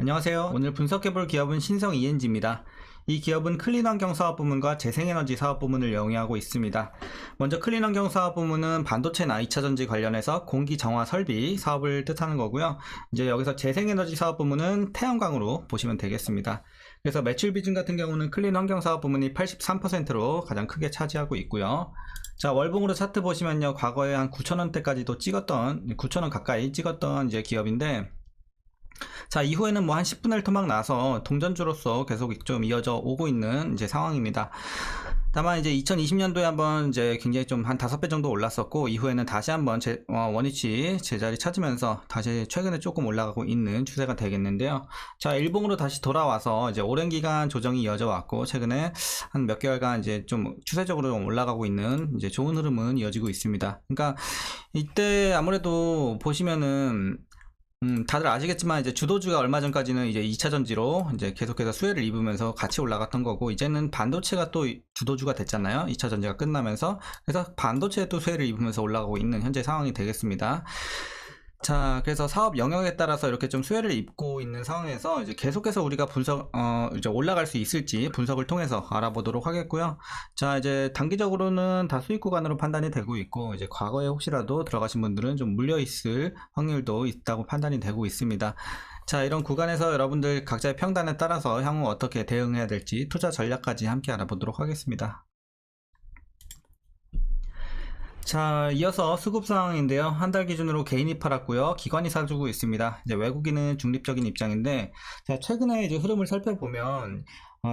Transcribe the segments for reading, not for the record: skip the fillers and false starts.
안녕하세요. 오늘 분석해볼 기업은 신성 ENG입니다. 이 기업은 클린환경 사업부문과 재생에너지 사업부문을 영위하고 있습니다. 먼저 클린환경 사업부문은 반도체나 2차전지 관련해서 공기 정화 설비 사업을 뜻하는 거고요. 이제 여기서 재생에너지 사업부문은 태양광으로 보시면 되겠습니다. 그래서 매출 비중 같은 경우는 클린환경 사업부문이 83%로 가장 크게 차지하고 있고요. 자, 월봉으로 차트 보시면요, 과거에 한 9,000원대까지도 찍었던, 9,000원 가까이 찍었던 이제 기업인데, 자, 이후에는 뭐 한 10분할 토막 나서 동전주로서 계속 좀 이어져 오고 있는 이제 상황입니다. 다만 이제 2020년도에 한번 이제 굉장히 좀 한 5배 정도 올랐었고, 이후에는 다시 한번 원위치 제자리 찾으면서 다시 최근에 조금 올라가고 있는 추세가 되겠는데요. 자, 일봉으로 다시 돌아와서 이제 오랜 기간 조정이 이어져 왔고, 최근에 한 몇 개월간 이제 좀 추세적으로 좀 올라가고 있는 이제 좋은 흐름은 이어지고 있습니다. 그러니까 이때 아무래도 보시면은 다들 아시겠지만 이제 주도주가 얼마 전까지는 이제 2차전지로 이제 계속해서 수혜를 입으면서 같이 올라갔던 거고, 이제는 반도체가 또 주도주가 됐잖아요. 2차전지가 끝나면서. 그래서 반도체도 수혜를 입으면서 올라가고 있는 현재 상황이 되겠습니다. 자, 그래서 사업 영역에 따라서 이렇게 좀 수혜를 입고 있는 상황에서 이제 계속해서 우리가 이제 올라갈 수 있을지 분석을 통해서 알아보도록 하겠고요. 자, 이제 단기적으로는 다 수익 구간으로 판단이 되고 있고, 이제 과거에 혹시라도 들어가신 분들은 좀 물려 있을 확률도 있다고 판단이 되고 있습니다. 자, 이런 구간에서 여러분들 각자의 평단에 따라서 향후 어떻게 대응해야 될지 투자 전략까지 함께 알아보도록 하겠습니다. 자, 이어서 수급 상황인데요. 한 달 기준으로 개인이 팔았고요. 기관이 사주고 있습니다. 이제 외국인은 중립적인 입장인데, 자, 최근에 이제 흐름을 살펴보면,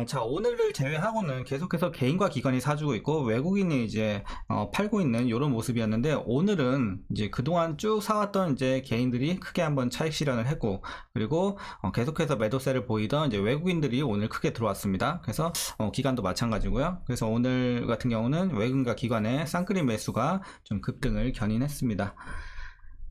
자, 오늘을 제외하고는 계속해서 개인과 기관이 사주고 있고, 외국인이 이제, 팔고 있는 이런 모습이었는데, 오늘은 이제 그동안 쭉 사왔던 이제 개인들이 크게 한번 차익 실현을 했고, 그리고, 계속해서 매도세를 보이던 이제 외국인들이 오늘 크게 들어왔습니다. 그래서, 기관도 마찬가지고요. 그래서 오늘 같은 경우는 외국인과 기관의 쌍끌이 매수가 좀 급등을 견인했습니다.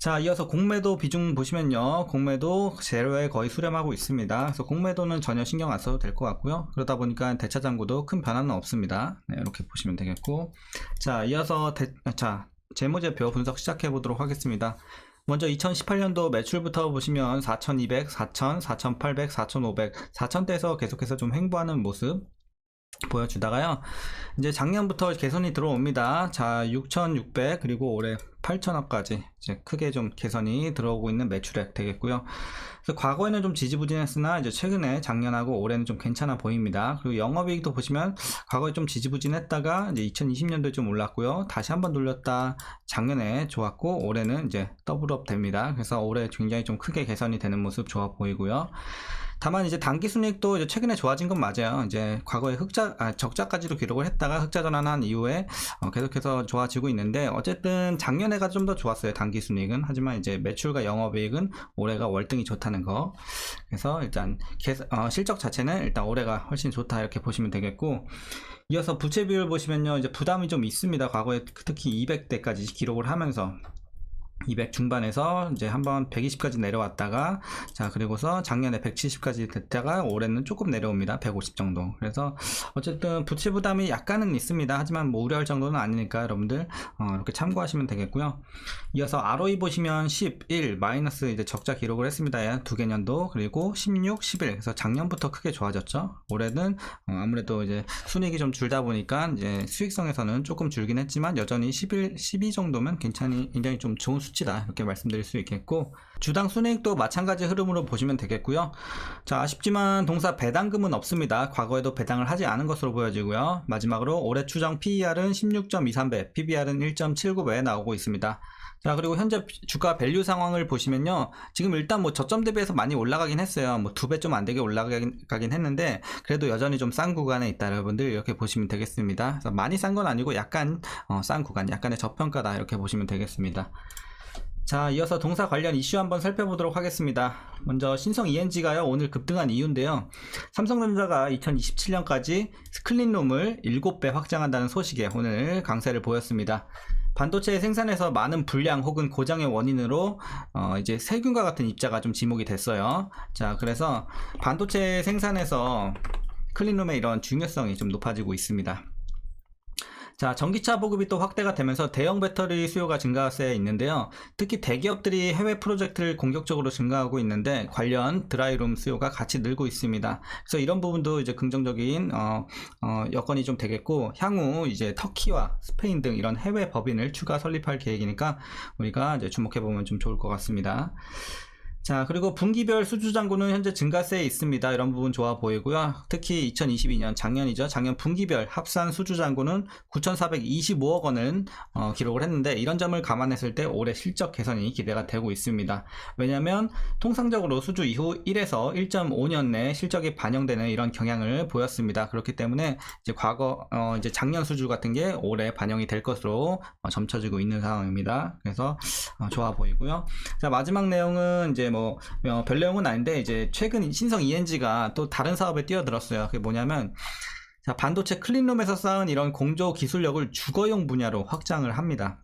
자, 이어서 공매도 비중 보시면요, 공매도 제로에 거의 수렴하고 있습니다. 그래서 공매도는 전혀 신경 안 써도 될 것 같고요. 그러다 보니까 대차장구도 큰 변화는 없습니다. 네, 이렇게 보시면 되겠고, 자, 이어서 재무제표 분석 시작해 보도록 하겠습니다. 먼저 2018년도 매출부터 보시면 4,200, 4,000, 4,800, 4,500, 4,000대에서 계속해서 좀 횡보하는 모습 보여주다가요, 이제 작년부터 개선이 들어옵니다. 자, 6,600 그리고 올해 8,000억까지 이제 크게 좀 개선이 들어오고 있는 매출액 되겠고요. 그래서 과거에는 좀 지지부진했으나 이제 최근에 작년하고 올해는 좀 괜찮아 보입니다. 그리고 영업이익도 보시면 과거에 좀 지지부진했다가 이제 2020년도에 좀 올랐고요. 다시 한번 눌렸다 작년에 좋았고, 올해는 이제 더블업 됩니다. 그래서 올해 굉장히 좀 크게 개선이 되는 모습 좋아 보이고요. 다만 이제 단기 순이익도 이제 최근에 좋아진 건 맞아요. 이제 과거에 적자까지도 기록을 했다가 흑자 전환한 이후에 계속해서 좋아지고 있는데, 어쨌든 작년에가 좀 더 좋았어요, 단기 순이익은. 하지만 이제 매출과 영업이익은 올해가 월등히 좋다는 거. 그래서 일단 실적 자체는 일단 올해가 훨씬 좋다 이렇게 보시면 되겠고, 이어서 부채 비율 보시면요, 이제 부담이 좀 있습니다. 과거에 특히 200대까지 기록을 하면서 200 중반에서 이제 한번 120까지 내려왔다가, 자, 그리고서 작년에 170까지 됐다가 올해는 조금 내려옵니다. 150 정도. 그래서 어쨌든 부채 부담이 약간은 있습니다. 하지만 뭐 우려할 정도는 아니니까 여러분들 이렇게 참고하시면 되겠고요. 이어서 ROE 보시면 11 마이너스 이제 적자 기록을 했습니다. 두 개년도. 그리고 16, 11. 그래서 작년부터 크게 좋아졌죠. 올해는 아무래도 이제 순이익이 좀 줄다 보니까 이제 수익성에서는 조금 줄긴 했지만 여전히 11, 12 정도면 굉장히 좀 좋은 수치다 이렇게 말씀드릴 수 있겠고, 주당 순이익도 마찬가지 흐름으로 보시면 되겠고요. 자, 아쉽지만 동사 배당금은 없습니다. 과거에도 배당을 하지 않은 것으로 보여지고요. 마지막으로 올해 추정 PER은 16.23배, PBR은 1.79배 나오고 있습니다. 자, 그리고 현재 주가 밸류 상황을 보시면요, 지금 일단 뭐 저점 대비해서 많이 올라가긴 했어요. 뭐 2배 좀 안 되게 올라가긴 했는데, 그래도 여전히 좀 싼 구간에 있다 여러분들 이렇게 보시면 되겠습니다. 그래서 많이 싼 건 아니고 약간 싼 구간, 약간의 저평가다 이렇게 보시면 되겠습니다. 자, 이어서 동사 관련 이슈 한번 살펴보도록 하겠습니다. 먼저 신성 ENG가요, 오늘 급등한 이유인데요, 삼성전자가 2027년까지 클린룸을 7배 확장한다는 소식에 오늘 강세를 보였습니다. 반도체 생산에서 많은 불량 혹은 고장의 원인으로 이제 세균과 같은 입자가 좀 지목이 됐어요. 자, 그래서 반도체 생산에서 클린룸의 이런 중요성이 좀 높아지고 있습니다. 자, 전기차 보급이 또 확대가 되면서 대형 배터리 수요가 증가세 있는데요. 특히 대기업들이 해외 프로젝트를 공격적으로 증가하고 있는데 관련 드라이룸 수요가 같이 늘고 있습니다. 그래서 이런 부분도 이제 긍정적인 여건이 좀 되겠고, 향후 이제 터키와 스페인 등 이런 해외 법인을 추가 설립할 계획이니까 우리가 이제 주목해 보면 좀 좋을 것 같습니다. 자, 그리고 분기별 수주잔고는 현재 증가세에 있습니다. 이런 부분 좋아 보이고요. 특히 2022년 작년이죠. 작년 분기별 합산 수주잔고는 9,425억 원을 기록을 했는데, 이런 점을 감안했을 때 올해 실적 개선이 기대가 되고 있습니다. 왜냐하면 통상적으로 수주 이후 1에서 1.5년 내 실적이 반영되는 이런 경향을 보였습니다. 그렇기 때문에 이제 이제 작년 수주 같은 게 올해 반영이 될 것으로 점쳐지고 있는 상황입니다. 그래서 좋아 보이고요. 자, 마지막 내용은 이제 별 내용은 아닌데, 이제 최근 신성 ENG가 또 다른 사업에 뛰어들었어요. 그게 뭐냐면, 자, 반도체 클린룸에서 쌓은 이런 공조 기술력을 주거용 분야로 확장을 합니다.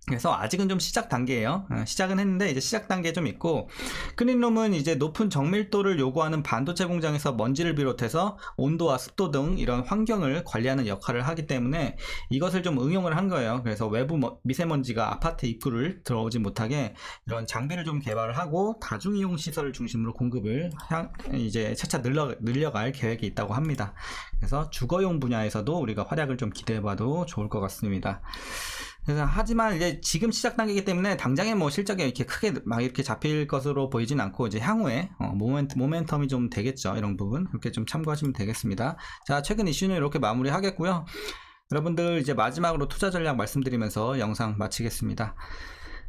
그래서 아직은 좀 시작 단계예요. 시작은 했는데 이제 시작 단계에 좀 있고, 클린룸은 이제 높은 정밀도를 요구하는 반도체 공장에서 먼지를 비롯해서 온도와 습도 등 이런 환경을 관리하는 역할을 하기 때문에 이것을 좀 응용을 한 거예요. 그래서 외부 미세먼지가 아파트 입구를 들어오지 못하게 이런 장비를 좀 개발을 하고 다중이용 시설을 중심으로 공급을 이제 차차 늘려갈 계획이 있다고 합니다. 그래서 주거용 분야에서도 우리가 활약을 좀 기대해봐도 좋을 것 같습니다. 그래서 하지만 이제 지금 시작 단계이기 때문에 당장에 뭐 실적이 이렇게 크게 막 이렇게 잡힐 것으로 보이진 않고, 이제 향후에 모멘텀이 좀 되겠죠. 이런 부분 이렇게 좀 참고하시면 되겠습니다. 자, 최근 이슈는 이렇게 마무리하겠고요. 여러분들 이제 마지막으로 투자 전략 말씀드리면서 영상 마치겠습니다.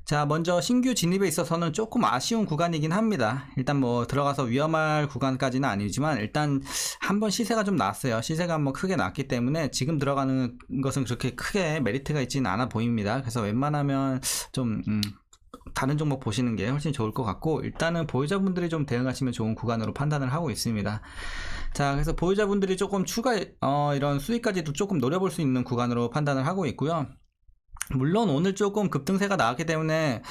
자, 먼저 신규 진입에 있어서는 조금 아쉬운 구간이긴 합니다. 일단 뭐 들어가서 위험할 구간까지는 아니지만 일단 한번 시세가 좀 났어요. 시세가 한번 크게 났기 때문에 지금 들어가는 것은 그렇게 크게 메리트가 있지는 않아 보입니다. 그래서 웬만하면 좀 다른 종목 보시는 게 훨씬 좋을 것 같고, 일단은 보유자분들이 좀 대응하시면 좋은 구간으로 판단을 하고 있습니다. 자, 그래서 보유자분들이 조금 추가 이런 수익까지도 조금 노려볼 수 있는 구간으로 판단을 하고 있고요. 물론 오늘 조금 급등세가 나왔기 때문에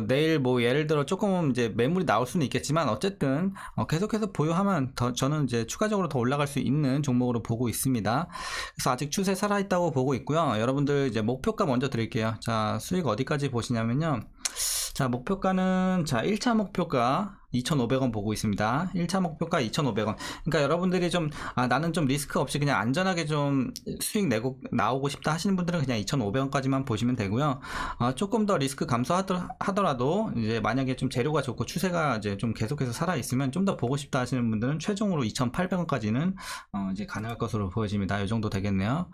내일 뭐 예를 들어 조금 이제 매물이 나올 수는 있겠지만, 어쨌든 계속해서 보유하면 저는 이제 추가적으로 더 올라갈 수 있는 종목으로 보고 있습니다. 그래서 아직 추세 살아있다고 보고 있고요. 여러분들 이제 목표가 먼저 드릴게요. 자, 수익 어디까지 보시냐면요. 자, 목표가는, 자, 1차 목표가 2,500원 보고 있습니다. 1차 목표가 2,500원. 그러니까 여러분들이 좀, 나는 좀 리스크 없이 그냥 안전하게 좀 수익 나오고 싶다 하시는 분들은 그냥 2,500원까지만 보시면 되고요. 조금 더 리스크 감소하더라도, 이제 만약에 좀 재료가 좋고 추세가 이제 좀 계속해서 살아있으면 좀 더 보고 싶다 하시는 분들은 최종으로 2,800원까지는 이제 가능할 것으로 보여집니다. 이 정도 되겠네요.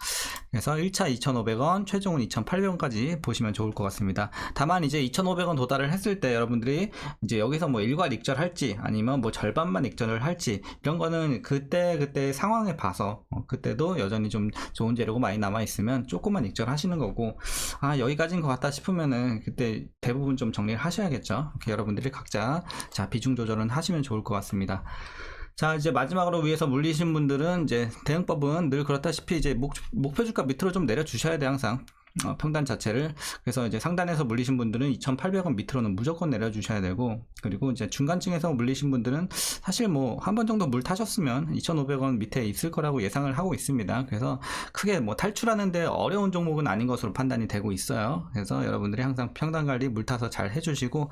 그래서 1차 2,500원, 최종은 2,800원까지 보시면 좋을 것 같습니다. 다만 이제 2,500원 도달을 했을 때 여러분들이 이제 여기서 뭐 일괄 익절할지 아니면 뭐 절반만 익절을 할지, 이런 거는 그때 상황에 봐서 그때도 여전히 좀 좋은 재료가 많이 남아 있으면 조금만 익절하시는 거고, 여기까지인 것 같다 싶으면은 그때 대부분 좀 정리를 하셔야겠죠. 이렇게 여러분들이 각자 비중 조절은 하시면 좋을 것 같습니다. 자, 이제 마지막으로 위에서 물리신 분들은 이제 대응법은 늘 그렇다시피 이제 목표 주가 밑으로 좀 내려 주셔야 돼, 항상. 평단 자체를. 그래서 이제 상단에서 물리신 분들은 2,800원 밑으로는 무조건 내려주셔야 되고, 그리고 이제 중간층에서 물리신 분들은 사실 뭐 한 번 정도 물 타셨으면 2,500원 밑에 있을 거라고 예상을 하고 있습니다. 그래서 크게 뭐 탈출하는데 어려운 종목은 아닌 것으로 판단이 되고 있어요. 그래서 여러분들이 항상 평단 관리 물 타서 잘 해주시고,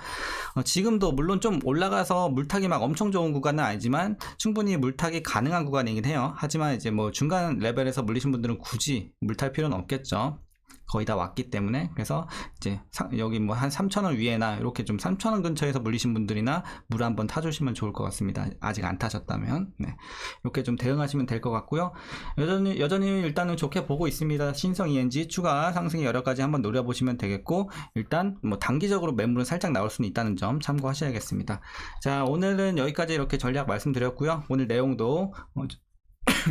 지금도 물론 좀 올라가서 물타기 막 엄청 좋은 구간은 아니지만 충분히 물타기 가능한 구간이긴 해요. 하지만 이제 뭐 중간 레벨에서 물리신 분들은 굳이 물탈 필요는 없겠죠. 거의 다 왔기 때문에. 그래서 이제 여기 뭐 한 3,000원 위에나 이렇게 좀 3,000원 근처에서 물리신 분들이나 물 한번 타주시면 좋을 것 같습니다. 아직 안 타셨다면. 네. 이렇게 좀 대응하시면 될 것 같고요. 여전히 일단은 좋게 보고 있습니다. 신성 ENG 추가 상승이 여러 가지 한번 노려보시면 되겠고, 일단 뭐 단기적으로 매물은 살짝 나올 수는 있다는 점 참고하셔야겠습니다. 자, 오늘은 여기까지 이렇게 전략 말씀드렸고요. 오늘 내용도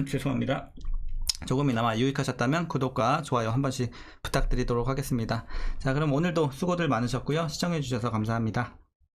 죄송합니다. 조금이나마 유익하셨다면 구독과 좋아요 한 번씩 부탁드리도록 하겠습니다. 자, 그럼 오늘도 수고들 많으셨고요. 시청해주셔서 감사합니다.